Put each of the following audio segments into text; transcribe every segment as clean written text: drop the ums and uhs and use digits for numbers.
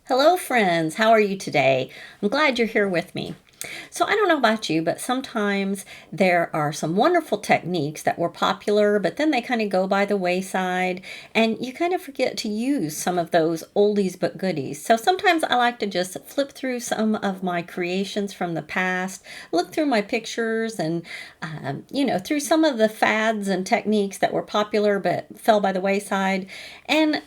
Hello friends, how are you today? I'm glad you're here with me. So I don't know about you, but sometimes there are some wonderful techniques that were popular, but then they kind of go by the wayside and you kind of forget to use some of those oldies but goodies. So sometimes I like to just flip through some of my creations from the past, look through my pictures and, through some of the fads and techniques that were popular but fell by the wayside and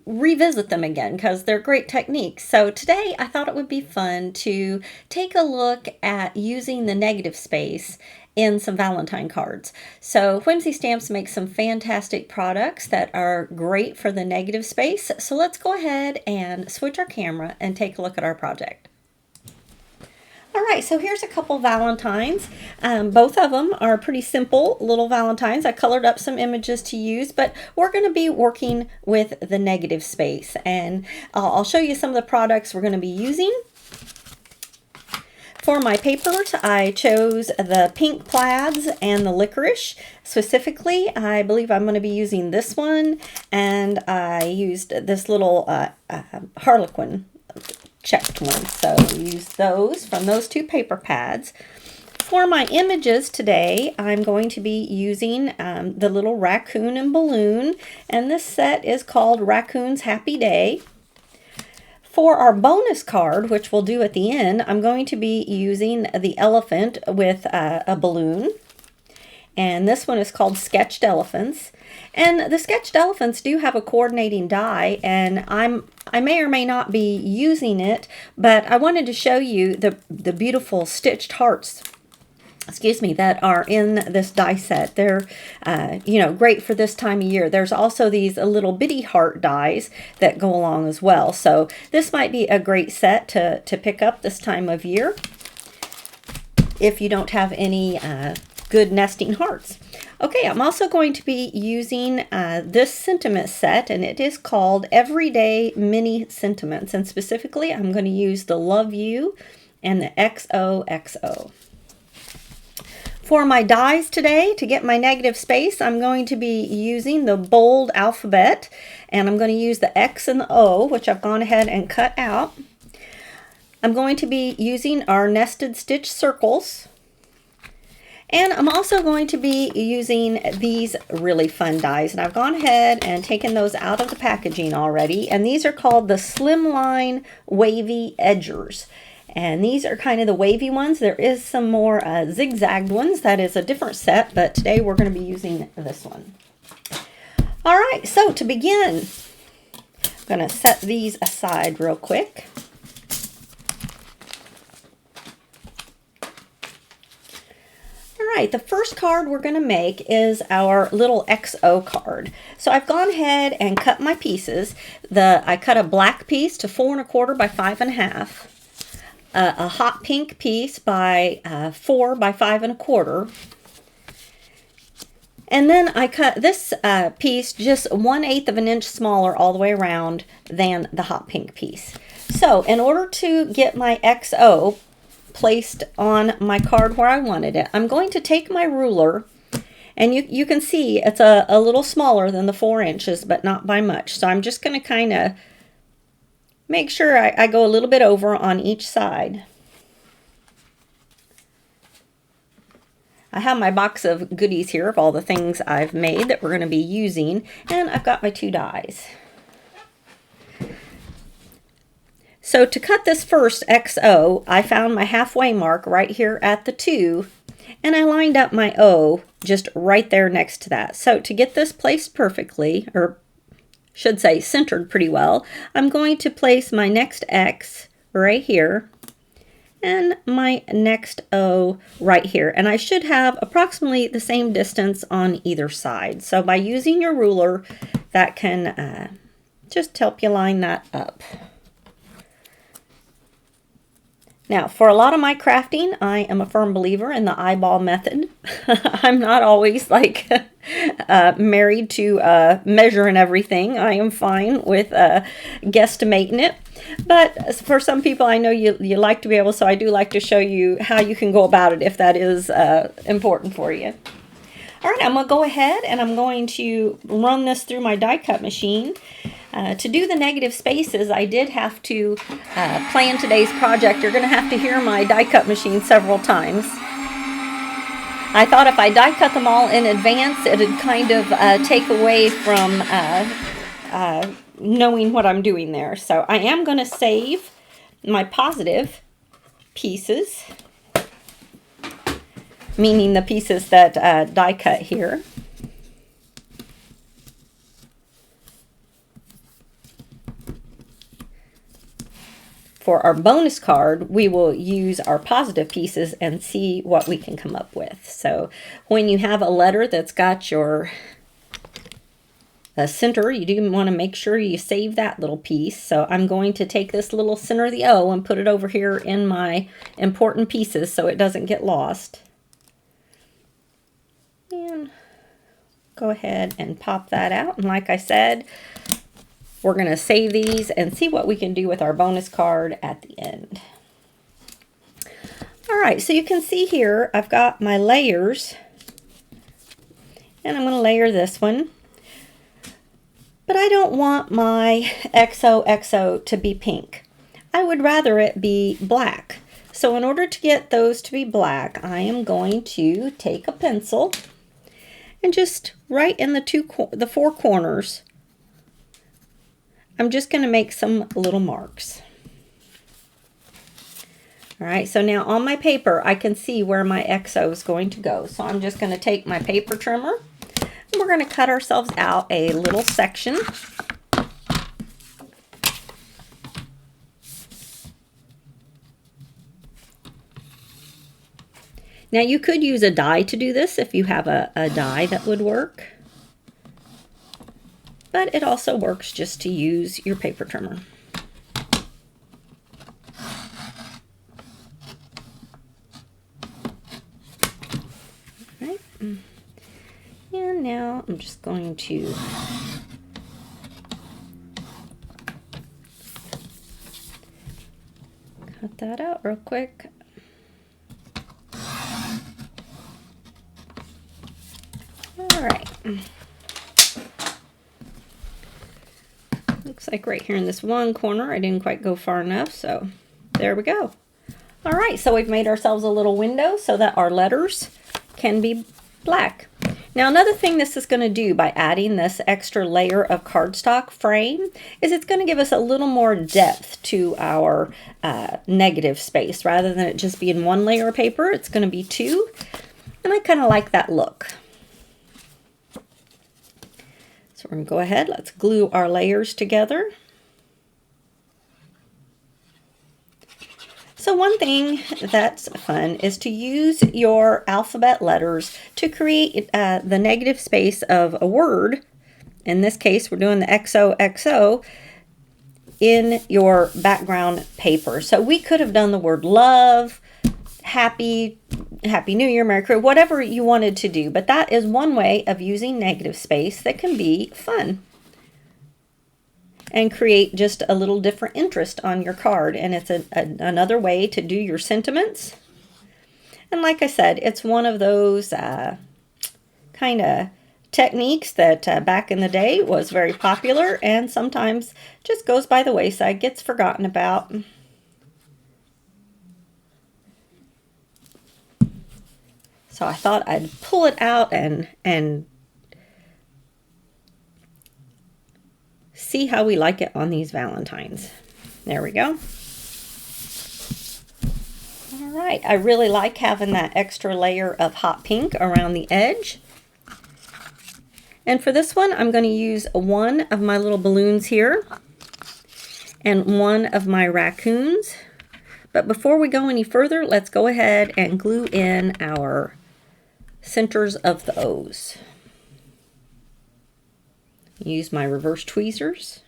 revisit them again because they're great techniques. So today I thought it would be fun to take a look at using the negative space in some Valentine cards. So Whimsy Stamps makes some fantastic products that are great for the negative space. So let's go ahead and switch our camera and take a look at our project. All right, so here's a couple Valentines. Both of them are pretty simple little Valentines. I colored up some images to use, but we're going to be working with the negative space. And I'll show you some of the products we're going to be using. For my papers, I chose the pink plaids and the licorice. Specifically, I believe I'm going to be using this one, and I used this little harlequin checked one. So use those from those two paper pads. For my images today, I'm going to be using the little raccoon and balloon, and this set is called Raccoon's Happy Day. For our bonus card, which we'll do at the end, I'm going to be using the elephant with a balloon. And this one is called Sketched Elephants. And the sketched elephants do have a coordinating die, and I may or may not be using it, but I wanted to show you the beautiful stitched hearts, that are in this die set. They're, great for this time of year. There's also these little bitty heart dies that go along as well. So this might be a great set to pick up this time of year if you don't have any good nesting hearts. Okay, I'm also going to be using this sentiment set, and it is called Everyday Mini Sentiments. And specifically, I'm going to use the Love You and the XOXO. For my dies today, to get my negative space, I'm going to be using the bold alphabet, and I'm going to use the X and the O, which I've gone ahead and cut out. I'm going to be using our nested stitch circles. And I'm also going to be using these really fun dies, and I've gone ahead and taken those out of the packaging already, and these are called the Slimline Wavy Edgers. And these are kind of the wavy ones. There is some more zigzagged ones. That is a different set, but today we're going to be using this one. All right, so to begin, I'm going to set these aside real quick. Right, the first card we're going to make is our little XO card. So I've gone ahead and cut my pieces. I cut a black piece to 4 1/4 by 5 1/2, a hot pink piece by 4 by 5 1/4, and then I cut this piece just 1/8 of an inch smaller all the way around than the hot pink piece. So in order to get my XO placed on my card where I wanted it, I'm going to take my ruler, and you can see it's a little smaller than the 4 inches, but not by much. So I'm just going to kind of make sure I go a little bit over on each side. I have my box of goodies here of all the things I've made that we're going to be using, and I've got my 2 dies. So to cut this first XO, I found my halfway mark right here at the 2, and I lined up my O just right there next to that. So to get this placed perfectly, or should say centered pretty well, I'm going to place my next X right here and my next O right here. And I should have approximately the same distance on either side. So by using your ruler, that can just help you line that up. Now, for a lot of my crafting, I am a firm believer in the eyeball method. I'm not always like married to measuring everything. I am fine with guesstimating it. But for some people, I know you like to be able, so I do like to show you how you can go about it if that is important for you. All right, I'm going to go ahead and I'm going to run this through my die cut machine. To do the negative spaces, I did have to plan today's project. You're going to have to hear my die cut machine several times. I thought if I die cut them all in advance, it'd kind of take away from knowing what I'm doing there. So I am going to save my positive pieces, meaning the pieces that die cut here. For our bonus card, we will use our positive pieces and see what we can come up with. So when you have a letter that's got your center, you do want to make sure you save that little piece. So I'm going to take this little center of the O and put it over here in my important pieces so it doesn't get lost. And go ahead and pop that out. And like I said, we're going to save these and see what we can do with our bonus card at the end. All right, so you can see here I've got my layers, and I'm going to layer this one. But I don't want my XOXO to be pink. I would rather it be black. So in order to get those to be black, I am going to take a pencil and just right in the four corners, I'm just going to make some little marks. All right, so now on my paper, I can see where my XO is going to go. So I'm just going to take my paper trimmer and we're going to cut ourselves out a little section. Now you could use a die to do this if you have a die that would work. But it also works just to use your paper trimmer. All right. And now I'm just going to cut that out real quick. All right. Looks like right here in this one corner, I didn't quite go far enough, so there we go. All right, so we've made ourselves a little window so that our letters can be black. Now, another thing this is going to do by adding this extra layer of cardstock frame is it's going to give us a little more depth to our negative space. Rather than it just being one layer of paper, it's going to be two, and I kind of like that look. So we're going to go ahead, let's glue our layers together. So one thing that's fun is to use your alphabet letters to create the negative space of a word. In this case, we're doing the XOXO in your background paper. So we could have done the word love, Happy New Year, Merry Christmas, whatever you wanted to do. But that is one way of using negative space that can be fun and create just a little different interest on your card. And it's another way to do your sentiments. And like I said, it's one of those kind of techniques that back in the day was very popular and sometimes just goes by the wayside, gets forgotten about. So I thought I'd pull it out and see how we like it on these Valentines. There we go. All right, I really like having that extra layer of hot pink around the edge. And for this one, I'm going to use one of my little balloons here and one of my raccoons. But before we go any further, let's go ahead and glue in our centers of the O's. Use my reverse tweezers.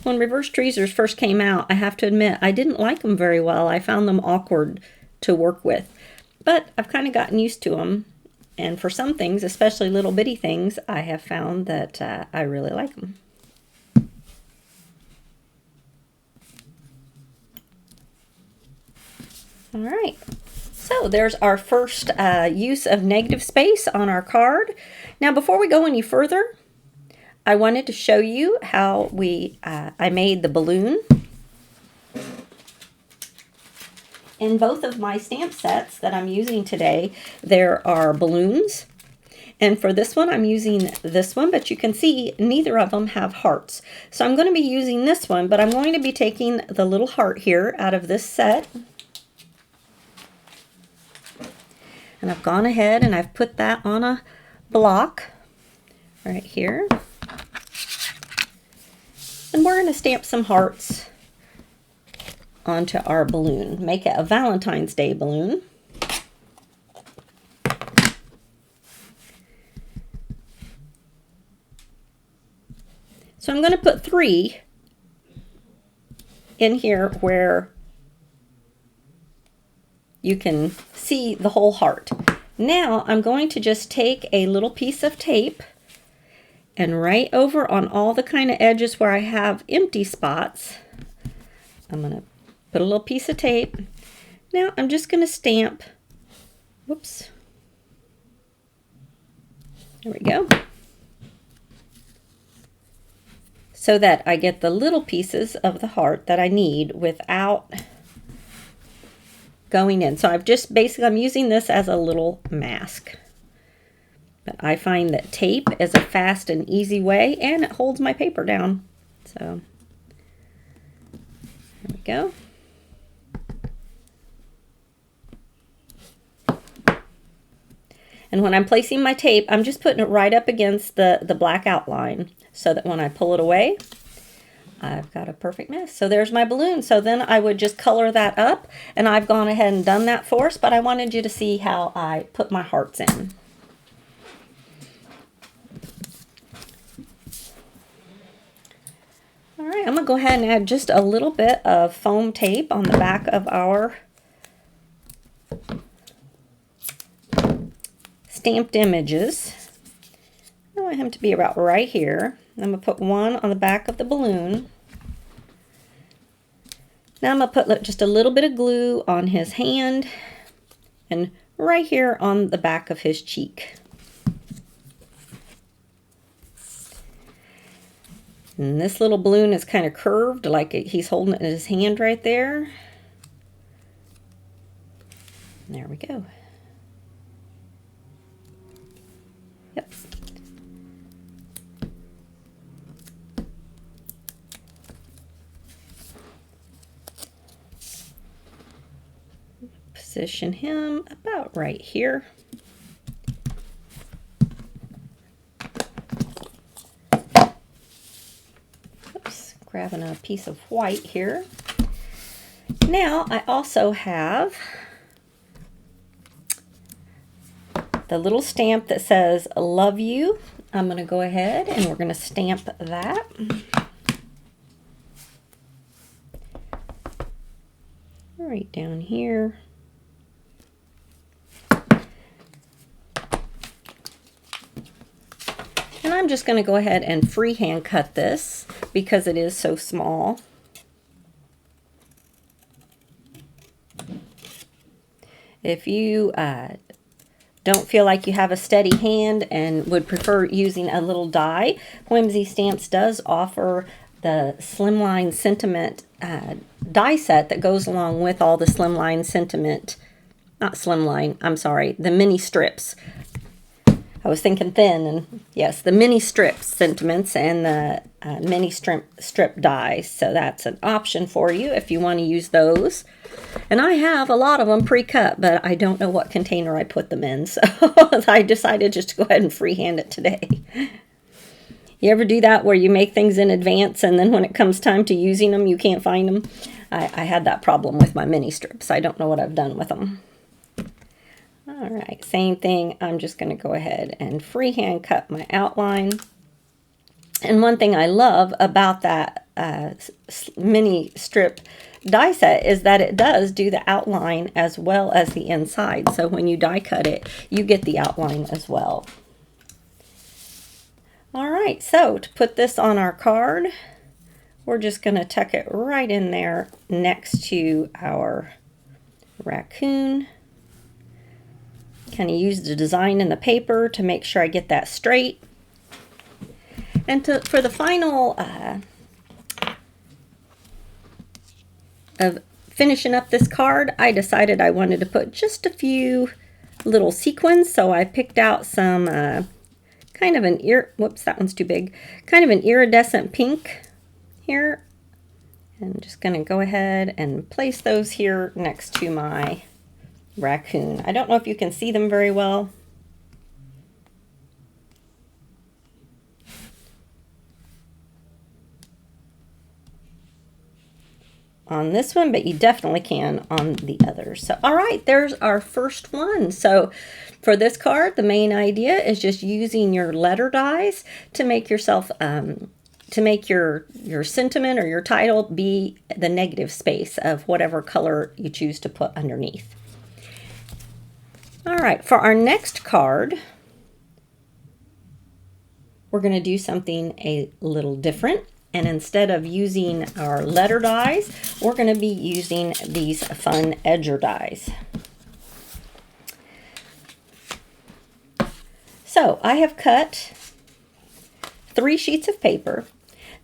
When reverse tweezers first came out, I have to admit I didn't like them very well. I found them awkward to work with, but I've kind of gotten used to them. And for some things, especially little bitty things, I have found that I really like them. All right. So there's our first use of negative space on our card. Now before we go any further, I wanted to show you how I made the balloon. In both of my stamp sets that I'm using today, there are balloons. And for this one, I'm using this one, but you can see neither of them have hearts. So I'm going to be using this one, but I'm going to be taking the little heart here out of this set. And I've gone ahead and I've put that on a block right here. And we're going to stamp some hearts onto our balloon. Make it a Valentine's Day balloon. So I'm going to put 3 in here where you can see the whole heart. Now I'm going to just take a little piece of tape and right over on all the kind of edges where I have empty spots, I'm going to put a little piece of tape. Now I'm just going to stamp, whoops, there we go, so that I get the little pieces of the heart that I need without going in. So I've just basically, I'm using this as a little mask. But I find that tape is a fast and easy way, and it holds my paper down. So there we go. And when I'm placing my tape, I'm just putting it right up against the black outline so that when I pull it away, I've got a perfect mess. So there's my balloon. So then I would just color that up, and I've gone ahead and done that for us, but I wanted you to see how I put my hearts in. All right, I'm gonna go ahead and add just a little bit of foam tape on the back of our stamped images. I want him to be about right here. I'm gonna put one on the back of the balloon. Now I'm gonna put just a little bit of glue on his hand and right here on the back of his cheek. And this little balloon is kind of curved, like he's holding it in his hand right there. There we go. Yep. Position him about right here. Oops, grabbing a piece of white here. Now I also have the little stamp that says love you. I'm going to go ahead and we're going to stamp that. Right down here. And I'm just going to go ahead and freehand cut this because it is so small. If you don't feel like you have a steady hand and would prefer using a little die, Whimsy Stamps does offer the Slimline Sentiment die set that goes along with all the Slimline Sentiment, not Slimline, I'm sorry, the mini strips. I was thinking thin, and yes, the mini strip sentiments and the mini strip dies. So that's an option for you if you want to use those. And I have a lot of them pre-cut, but I don't know what container I put them in. So I decided just to go ahead and freehand it today. You ever do that where you make things in advance and then when it comes time to using them, you can't find them? I had that problem with my mini strips. I don't know what I've done with them. All right, same thing. I'm just going to go ahead and freehand cut my outline. And one thing I love about that mini strip die set is that it does do the outline as well as the inside. So when you die cut it, you get the outline as well. All right, so to put this on our card, we're just going to tuck it right in there next to our raccoon. Kind of use the design in the paper to make sure I get that straight. And for the final of finishing up this card, I decided I wanted to put just a few little sequins. So I picked out some kind of an whoops, that one's too big. Kind of an iridescent pink here. And I'm just going to go ahead and place those here next to my raccoon. I don't know if you can see them very well. On this one, but you definitely can on the others. So, all right, there's our first one. So for this card, the main idea is just using your letter dies to make yourself, to make your sentiment or your title be the negative space of whatever color you choose to put underneath. All right, for our next card, we're going to do something a little different. And instead of using our letter dies, we're going to be using these fun edger dies. So I have cut 3 sheets of paper.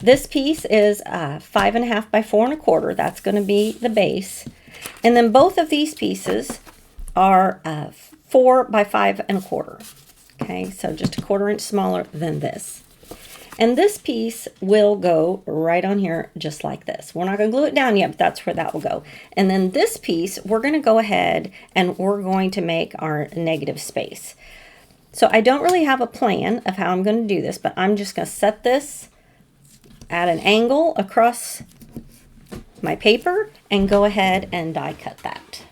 This piece is 5.5 by 4.25. That's going to be the base. And then both of these pieces are 4 by 5.25. Okay, so just a 1/4 inch smaller than this. And this piece will go right on here just like this. We're not going to glue it down yet, but that's where that will go. And then this piece, we're going to go ahead and we're going to make our negative space. So I don't really have a plan of how I'm going to do this, but I'm just going to set this at an angle across my paper and go ahead and die cut that.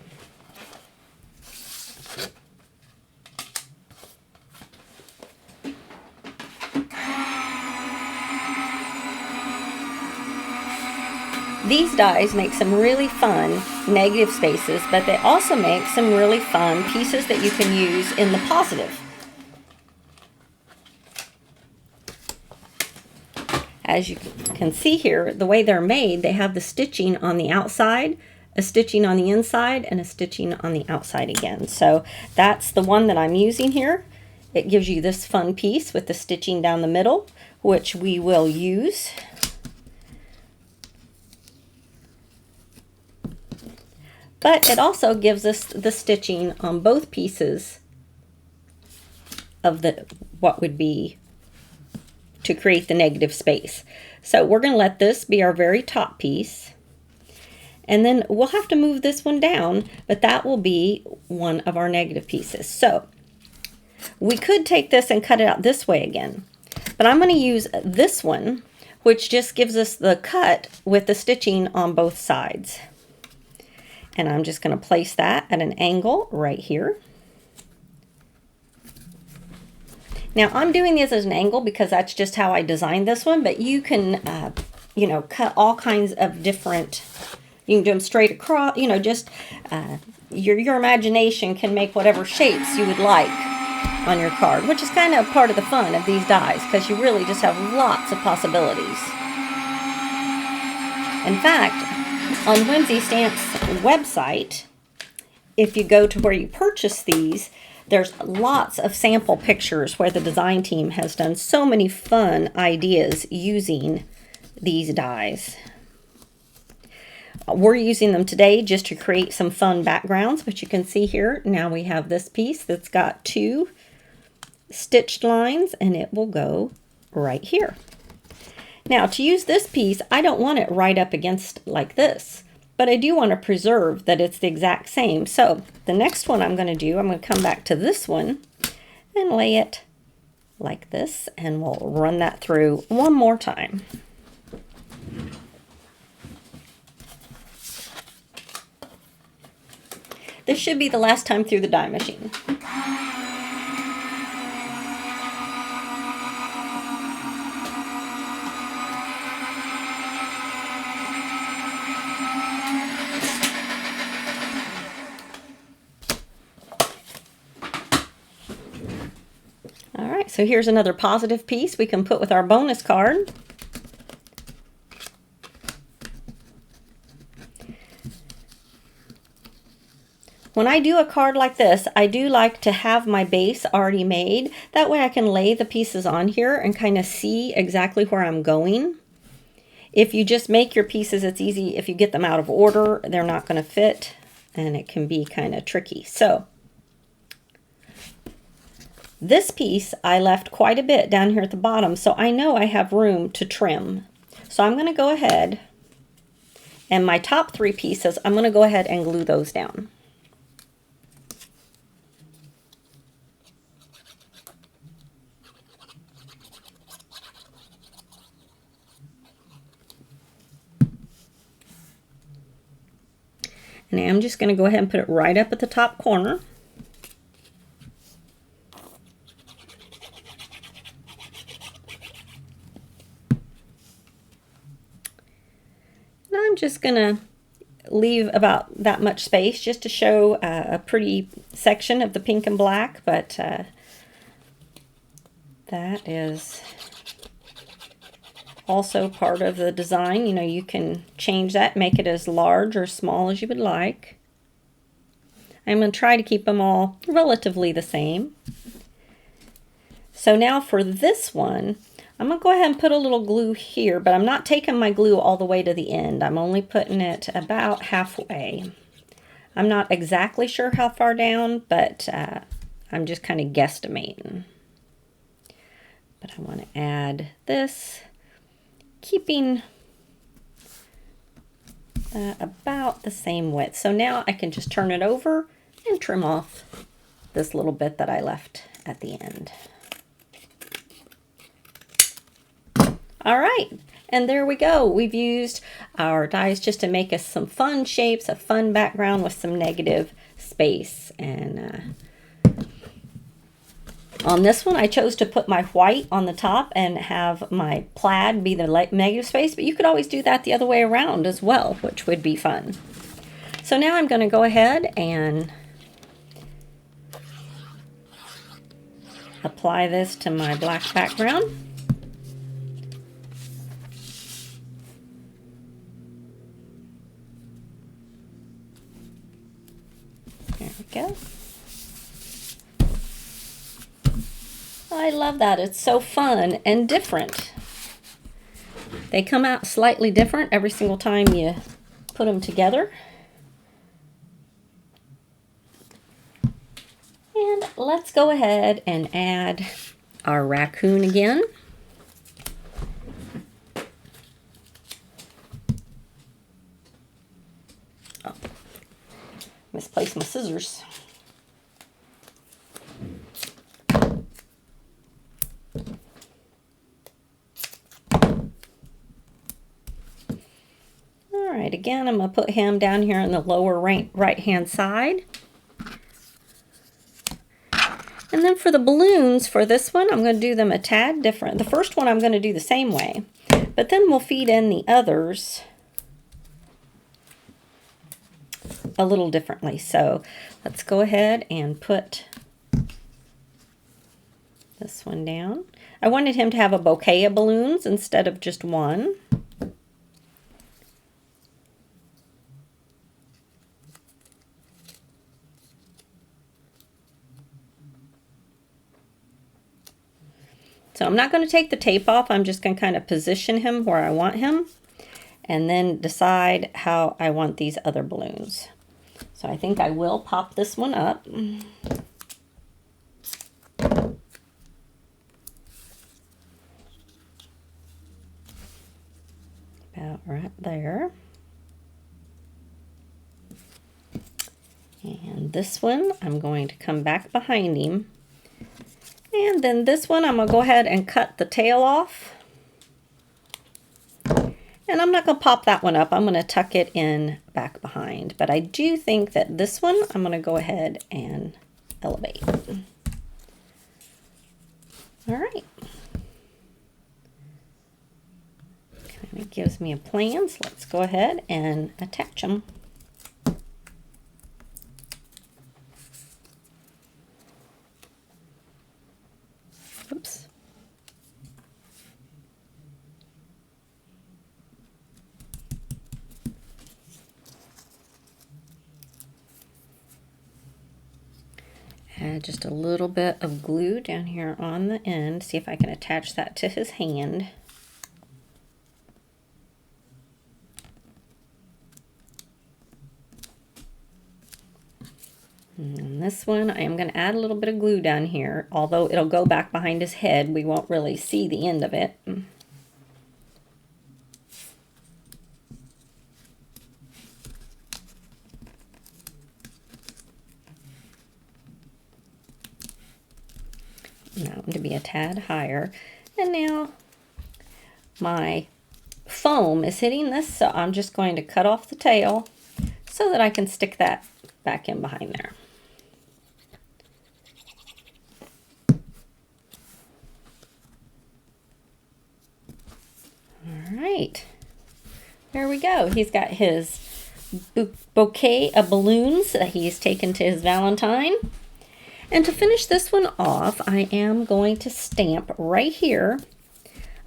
These dies make some really fun negative spaces, but they also make some really fun pieces that you can use in the positive. As you can see here, the way they're made, they have the stitching on the outside, a stitching on the inside, and a stitching on the outside again. So that's the one that I'm using here. It gives you this fun piece with the stitching down the middle, which we will use. But it also gives us the stitching on both pieces of what would be to create the negative space. So we're going to let this be our very top piece. And then we'll have to move this one down, but that will be one of our negative pieces. So we could take this and cut it out this way again. But I'm going to use this one, which just gives us the cut with the stitching on both sides. And I'm just going to place that at an angle right here. Now I'm doing this as an angle because that's just how I designed this one, but you can, you know, cut all kinds of different, you can do them straight across, you know, just your imagination can make whatever shapes you would like on your card, which is kind of part of the fun of these dies because you really just have lots of possibilities. In fact, on Whimsy Stamps website, if you go to where you purchase these, there's lots of sample pictures where the design team has done so many fun ideas using these dies. We're using them today just to create some fun backgrounds, but you can see here, now we have this piece that's got 2 stitched lines and it will go right here. Now to use this piece, I don't want it right up against like this, but I do want to preserve that it's the exact same. So the next one I'm going to do, I'm going to come back to this one and lay it like this, and we'll run that through one more time. This should be the last time through the die machine. So here's another positive piece we can put with our bonus card. when I do a card like this, I do like to have my base already made. That way I can lay the pieces on here and kind of see exactly where I'm going. If you just make your pieces, it's easy. If you get them out of order, they're not going to fit, and it can be kind of tricky. So this piece, I left quite a bit down here at the bottom, so I know I have room to trim. So I'm going to go ahead, and my top 3 pieces, I'm going to go ahead and glue those down. And I'm just going to go ahead and put it right up at the top corner. And I'm just going to leave about that much space just to show a pretty section of the pink and black, but that is also part of the design. You know, you can change that, make it as large or small as you would like. I'm going to try to keep them all relatively the same. So now for this one, I'm going to go ahead and put a little glue here, but I'm not taking my glue all the way to the end. I'm only putting it about halfway. I'm not exactly sure how far down, but I'm just kind of guesstimating. But I want to add this, keeping about the same width. So now I can just turn it over and trim off this little bit that I left at the end. All right, and there we go. We've used our dies just to make us some fun shapes, a fun background with some negative space. And on this one, I chose to put my white on the top and have my plaid be the negative space, but you could always do that the other way around as well, which would be fun. So now I'm going to go ahead and apply this to my black background. There we go. I love that. It's so fun and different. They come out slightly different every single time you put them together. And let's go ahead and add our raccoon again. Oh, misplaced my scissors. All right, again, I'm going to put him down here on the lower right-hand side. And then for the balloons, for this one, I'm going to do them a tad different. The first one I'm going to do the same way, but then we'll feed in the others a little differently. So let's go ahead and put this one down. I wanted him to have a bouquet of balloons instead of just one. So I'm not going to take the tape off. I'm just going to kind of position him where I want him and then decide how I want these other balloons. So I think I will pop this one up. About right there. And this one, I'm going to come back behind him. And then this one, I'm going to go ahead and cut the tail off. And I'm not going to pop that one up. I'm going to tuck it in back behind. But I do think that this one, I'm going to go ahead and elevate. All right. Kind of gives me a plan, so let's go ahead and attach them. Oops. Add just a little bit of glue down here on the end. See if I can attach that to his hand. And this one, I am going to add a little bit of glue down here. Although it'll go back behind his head, we won't really see the end of it. That one to be a tad higher. And now my foam is hitting this, so I'm just going to cut off the tail so that I can stick that back in behind there. All right, there we go. He's got his bouquet of balloons that he's taken to his Valentine. And to finish this one off, I am going to stamp right here.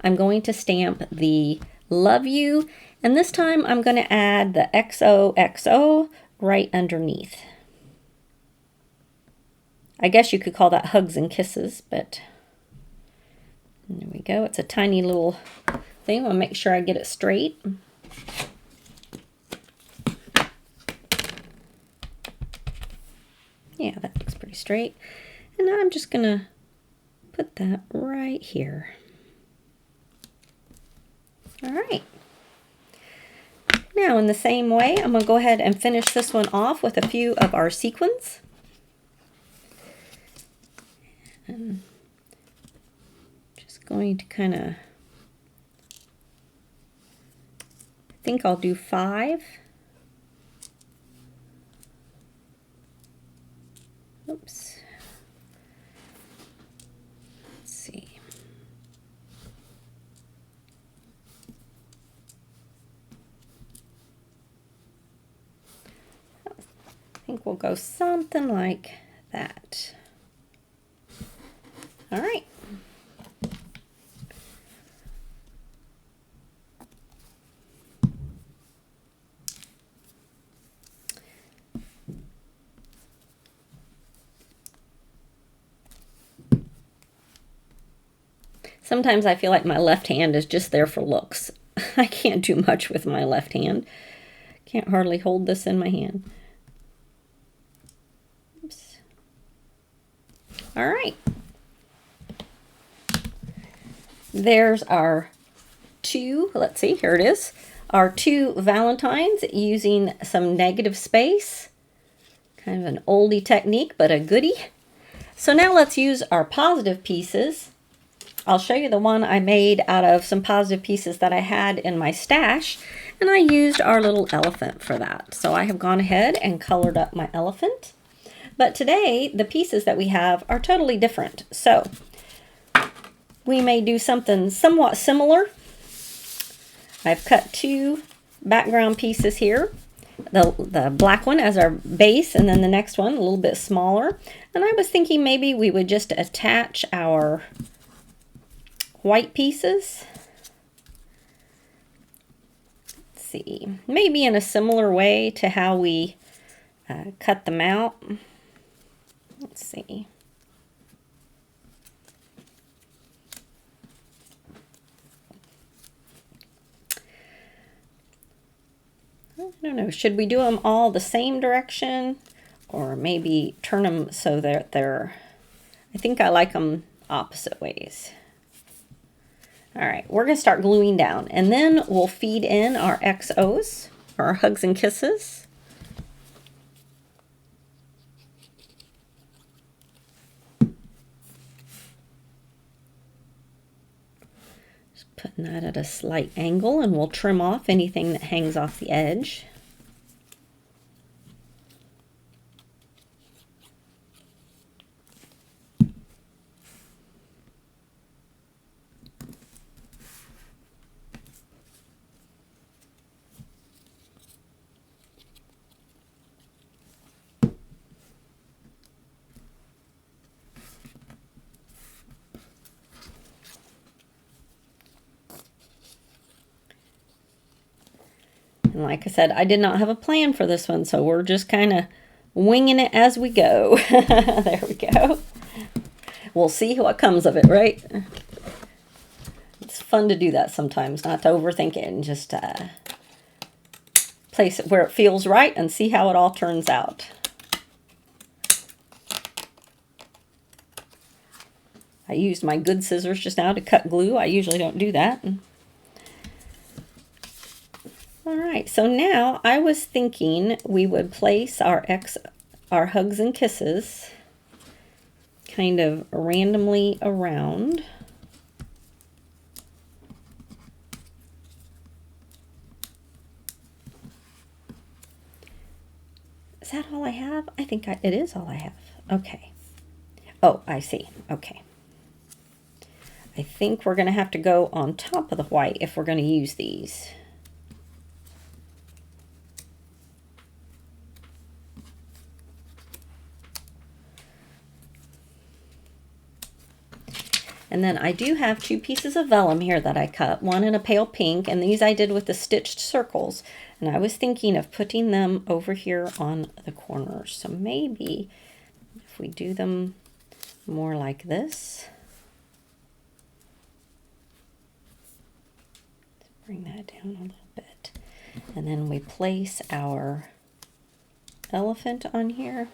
I'm going to stamp the love you, and this time I'm going to add the XOXO right underneath. I guess you could call that hugs and kisses, but there we go. It's a tiny little thing. I'll make sure I get it straight. Yeah, that looks pretty straight. And I'm just going to put that right here. All right. Now in the same way, I'm going to go ahead and finish this one off with a few of our sequins. And just going to kind of, I think I'll do 5. Oops. Let's see. I think we'll go something like that. All right. Sometimes I feel like my left hand is just there for looks. I can't do much with my left hand. Can't hardly hold this in my hand. Oops. All right. There's our 2, let's see, here it is. Our 2 Valentines using some negative space. Kind of an oldie technique, but a goodie. So now let's use our positive pieces. I'll show you the one I made out of some positive pieces that I had in my stash, and I used our little elephant for that. So I have gone ahead and colored up my elephant. But today, the pieces that we have are totally different. So we may do something somewhat similar. I've cut 2 background pieces here. The black one as our base, and then the next one a little bit smaller. And I was thinking maybe we would just attach our white pieces. Let's see, maybe in a similar way to how we cut them out. Let's see. I don't know, should we do them all the same direction, or maybe turn them so that they're, I think I like them opposite ways. All right, we're going to start gluing down, and then we'll feed in our XOs, our hugs and kisses. Just putting that at a slight angle, and we'll trim off anything that hangs off the edge. And like I said, I did not have a plan for this one, so we're just kind of winging it as we go. There we go. We'll see what comes of it, right? It's fun to do that sometimes, not to overthink it and just place it where it feels right and see how it all turns out. I used my good scissors just now to cut glue. I usually don't do that. All right, so now I was thinking we would place our hugs and kisses kind of randomly around. Is that all I have? I think it is all I have. Okay. Oh, I see. Okay. I think we're going to have to go on top of the white if we're going to use these. And then I do have 2 pieces of vellum here that I cut, one in a pale pink, and these I did with the stitched circles. And I was thinking of putting them over here on the corners. So maybe if we do them more like this. Let's bring that down a little bit. And then we place our elephant on here.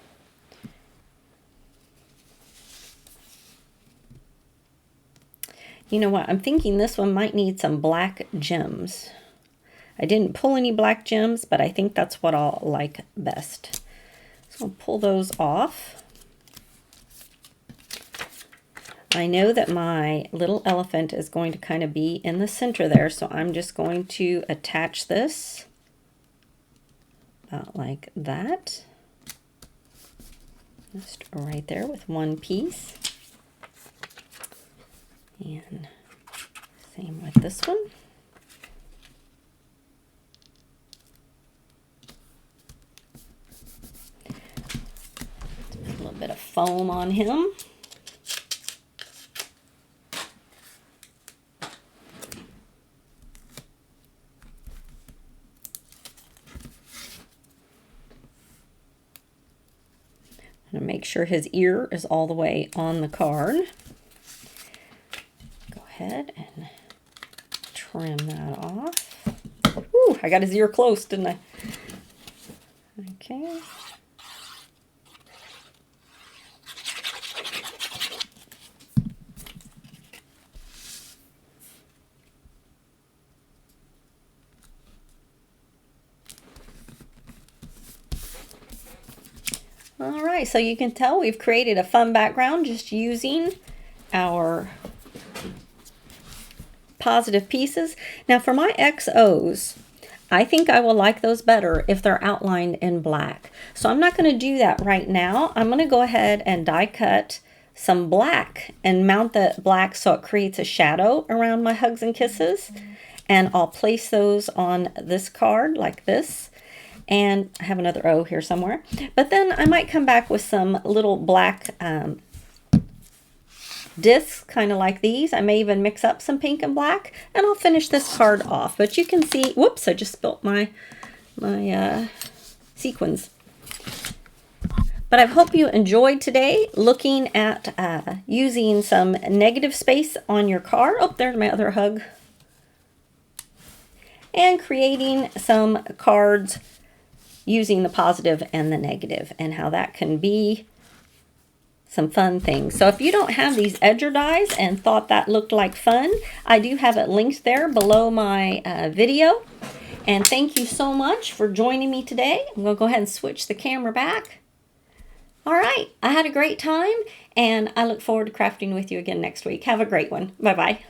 You know what? I'm thinking this one might need some black gems. I didn't pull any black gems, but I think that's what I'll like best. So I'll pull those off. I know that my little elephant is going to kind of be in the center there, so I'm just going to attach this about like that. Just right there with one piece. And same with this one. Let's put a little bit of foam on him. I'm going to make sure his ear is all the way on the card. Ahead and trim that off. Ooh, I got his ear close, didn't I? Okay. All right, so you can tell we've created a fun background just using our positive pieces. Now for my XOs, I think I will like those better if they're outlined in black. So I'm not going to do that right now. I'm going to go ahead and die cut some black and mount the black so it creates a shadow around my hugs and kisses. And I'll place those on this card like this. And I have another O here somewhere. But then I might come back with some little black discs, kind of like these. I may even mix up some pink and black, and I'll finish this card off. But you can see, whoops, I just spilt my sequins. But I hope you enjoyed today looking at using some negative space on your card. Oh, there's my other hug. And creating some cards using the positive and the negative, and how that can be some fun things. So if you don't have these edger dies and thought that looked like fun, I do have it linked there below my video. And thank you so much for joining me today. I'm going to go ahead and switch the camera back. All right, I had a great time, and I look forward to crafting with you again next week. Have a great one. Bye-bye.